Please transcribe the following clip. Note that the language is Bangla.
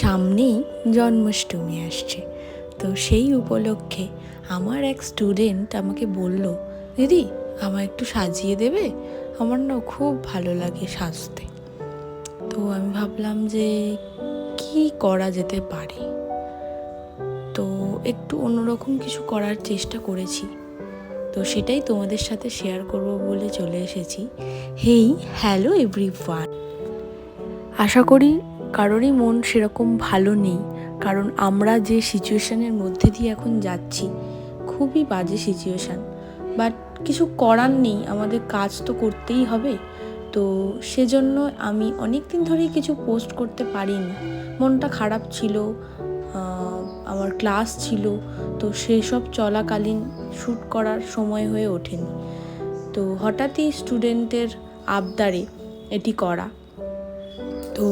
সামনেই জন্মাষ্টমী আসছে, তো সেই উপলক্ষে আমার এক স্টুডেন্ট আমাকে বলল, দিদি আমায় একটু সাজিয়ে দেবে, আমার না খুব ভালো লাগে সাজতে। তো আমি ভাবলাম যে কি করা যেতে পারে, তো একটু অন্যরকম কিছু করার চেষ্টা করেছি। তো সেটাই তোমাদের সাথে শেয়ার করব বলে চলে এসেছি। হেই, হ্যালো এভরিওয়ান। আশা করি কারোরই মন সেরকম ভালো নেই, কারণ আমরা যে সিচুয়েশানের মধ্যে দিয়ে এখন যাচ্ছি খুবই বাজে সিচুয়েশান। বাট কিছু করার নেই, আমাদের কাজ তো করতেই হবে। তো সেজন্য আমি অনেক দিন ধরেই কিছু পোস্ট করতে পারিনি, মনটা খারাপ ছিল, আমার ক্লাস ছিল, তো সেই সব চলাকালীন শ্যুট করার সময় হয়ে ওঠেনি। তো হঠাৎই স্টুডেন্টের আবদারে এটি করা। তো